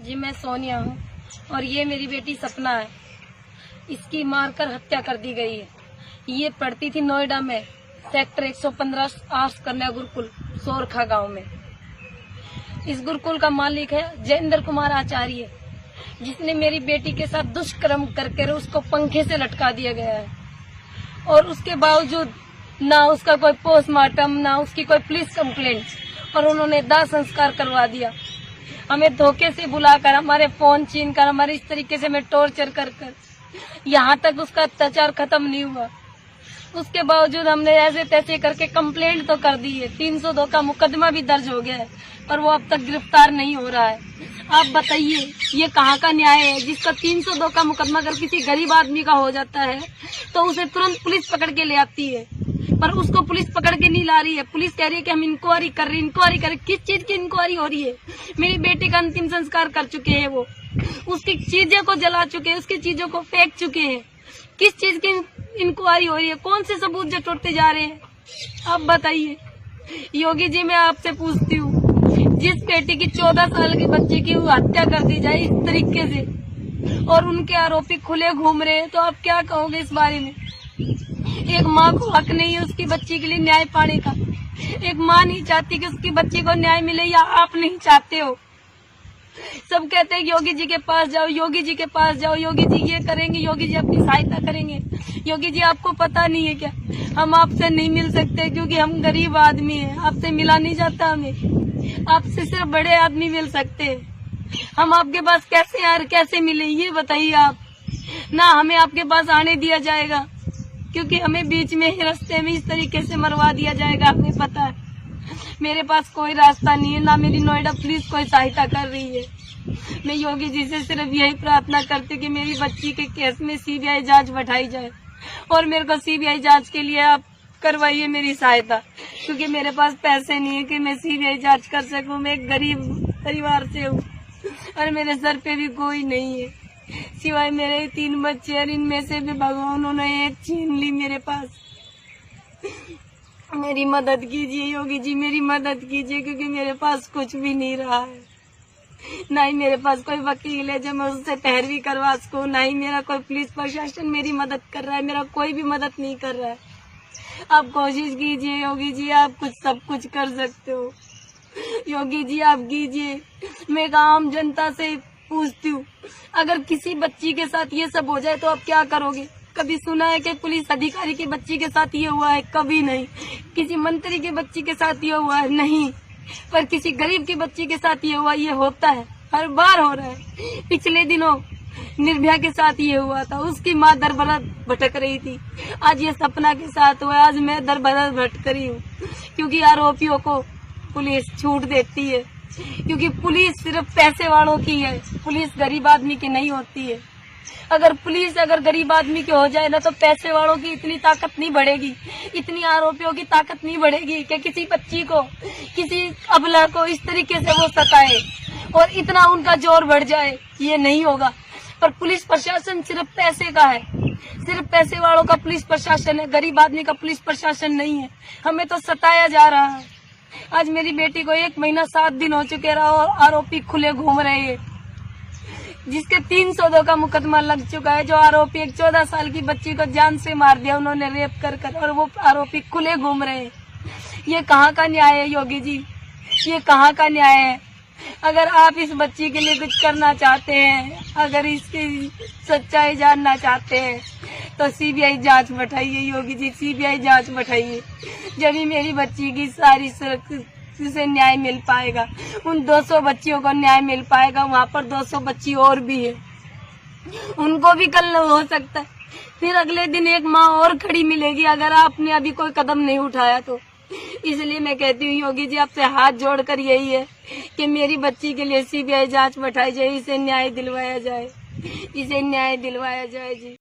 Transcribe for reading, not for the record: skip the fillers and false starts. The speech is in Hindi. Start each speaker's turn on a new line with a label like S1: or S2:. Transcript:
S1: जी मैं सोनिया हूँ और ये मेरी बेटी सपना है। इसकी मारकर हत्या कर दी गई है। ये पढ़ती थी नोएडा में सेक्टर 115 आर्ट्स कन्या गुरुकुल सोरखा गांव में। इस गुरुकुल का मालिक है जयेंद्र कुमार आचार्य, जिसने मेरी बेटी के साथ दुष्कर्म करके उसको पंखे से लटका दिया गया है। और उसके बावजूद ना उसका कोई पोस्टमार्टम, ना उसकी कोई पुलिस कंप्लेंट, और उन्होंने दाह संस्कार करवा दिया। हमें धोखे से बुलाकर, हमारे फोन छीन कर, हमारे इस तरीके से हमें टॉर्चर कर यहाँ तक उसका अत्याचार खत्म नहीं हुआ। उसके बावजूद हमने ऐसे तैसे करके कंप्लेंट तो कर दी है। 302 का मुकदमा भी दर्ज हो गया है, पर वो अब तक गिरफ्तार नहीं हो रहा है। आप बताइए ये कहाँ का न्याय है? जिसका 302 का मुकदमा अगर किसी गरीब आदमी का हो जाता है तो उसे तुरंत पुलिस पकड़ के ले आती है, पर उसको पुलिस पकड़ के नहीं ला रही है। पुलिस कह रही है कि हम इंक्वायरी कर रहे हैं। किस चीज की इंक्वायरी हो रही है? मेरी बेटी का अंतिम संस्कार कर चुके हैं, वो उसकी चीजें को जला चुके हैं, उसकी चीजों को फेंक चुके हैं। किस चीज की इंक्वायरी हो रही है? कौन से सबूत जो टूटते जा रहे हैं? आप बताइए। योगी जी मैं आपसे पूछती हूँ, जिस बेटी की 14 साल की बच्ची की हत्या कर दी जाए इस तरीके से और उनके आरोपी खुले घूम रहे हैं, तो आप क्या कहोगे इस बारे में? एक माँ को हक नहीं है उसकी बच्ची के लिए न्याय पाने का। एक माँ नहीं चाहती कि उसकी बच्ची को न्याय मिले, या आप नहीं चाहते हो? सब कहते हैं योगी जी के पास जाओ, योगी जी के पास जाओ, योगी जी ये करेंगे, योगी जी आपकी सहायता करेंगे। योगी जी आपको पता नहीं है क्या? हम आपसे नहीं मिल सकते क्योंकि हम गरीब आदमी हैं। आपसे मिला नहीं जाता हमें। आपसे सिर्फ बड़े आदमी मिल सकते हैं। हम आपके पास कैसे मिले ये बताइए आप। ना हमें आपके पास आने दिया जाएगा, क्योंकि हमें बीच में ही रास्ते में इस तरीके से मरवा दिया जाएगा। हमें पता है मेरे पास कोई रास्ता नहीं है, ना मेरी नोएडा पुलिस कोई सहायता कर रही है। मैं योगी जी से सिर्फ यही प्रार्थना करती कि मेरी बच्ची के केस में सीबीआई जांच बैठाई जाए, और मेरे को सीबीआई जांच के लिए आप करवाइए मेरी सहायता, क्योंकि मेरे पास पैसे नहीं है कि मैं सीबीआई जांच कर सकूं। मैं एक गरीब परिवार से हूँ और मेरे सर पे भी कोई नहीं है सिवाय मेरे 3 बच्चे, और इनमें से भी भगवान ने एक छीन ली मेरे पास। मेरी मदद कीजिए योगी जी, मेरी मदद कीजिए, क्योंकि मेरे पास कुछ भी नहीं रहा है। ना ही मेरे पास कोई वकील है जो मैं उससे पैरवी करवा सकूं, ना ही मेरा कोई पुलिस प्रशासन मेरी मदद कर रहा है। मेरा कोई भी मदद नहीं कर रहा है। आप कोशिश कीजिए योगी जी, आप सब कुछ कर सकते हो। योगी जी आप कीजिए। मैं आम जनता से पूछती हूँ, अगर किसी बच्ची के साथ ये सब हो जाए तो आप क्या करोगे? कभी सुना है कि पुलिस अधिकारी की बच्ची के साथ ये हुआ है? कभी नहीं। किसी मंत्री की बच्ची के साथ ये हुआ है? नहीं। पर किसी गरीब की बच्ची के साथ ये हुआ, ये होता है, हर बार हो रहा है। पिछले दिनों निर्भया के साथ ये हुआ था, उसकी माँ दर-बदर भटक रही थी। आज ये सपना के साथ हुआ। आज मैं दर-बदर भटक रही हूँ, क्योंकि आरोपियों को पुलिस छूट देती है, क्योंकि पुलिस सिर्फ पैसे वालों की है, पुलिस गरीब आदमी की नहीं होती है। अगर पुलिस गरीब आदमी की हो जाए ना, तो पैसे वालों की इतनी ताकत नहीं बढ़ेगी, इतनी आरोपियों की ताकत नहीं बढ़ेगी कि किसी बच्ची को, किसी अबला को इस तरीके से वो सताए और इतना उनका जोर बढ़ जाए। ये नहीं होगा। पर पुलिस प्रशासन सिर्फ पैसे का है, सिर्फ पैसे वालों का पुलिस प्रशासन है, गरीब आदमी का पुलिस प्रशासन नहीं है। हमें तो सताया जा रहा है। आज मेरी बेटी को 1 महीना 7 दिन हो चुके रहा और आरोपी खुले घूम रहे हैं, जिसके 302 का मुकदमा लग चुका है। जो आरोपी एक 14 साल की बच्ची को जान से मार दिया उन्होंने, रेप कर, और वो आरोपी खुले घूम रहे हैं। ये कहाँ का न्याय है योगी जी? ये कहाँ का न्याय है? अगर आप इस बच्ची के लिए कुछ करना चाहते हैं, अगर इसकी सच्चाई जानना चाहते हैं, तो सीबीआई जांच बैठाइए योगी जी, सीबीआई जांच बैठाइए। जब ही मेरी बच्ची की सारी से न्याय मिल पाएगा, उन 200 बच्चियों को न्याय मिल पाएगा। वहाँ पर 200 बच्ची और भी है, उनको भी कल हो सकता है। फिर अगले दिन एक माँ और खड़ी मिलेगी, अगर आपने अभी कोई कदम नहीं उठाया तो। इसलिए मैं कहती हूँ योगी जी, आपसे हाथ जोड़कर यही है कि मेरी बच्ची के लिए सीबीआई जांच बैठाई जाए, इसे न्याय दिलवाया जाए, इसे न्याय दिलवाया जाए जी।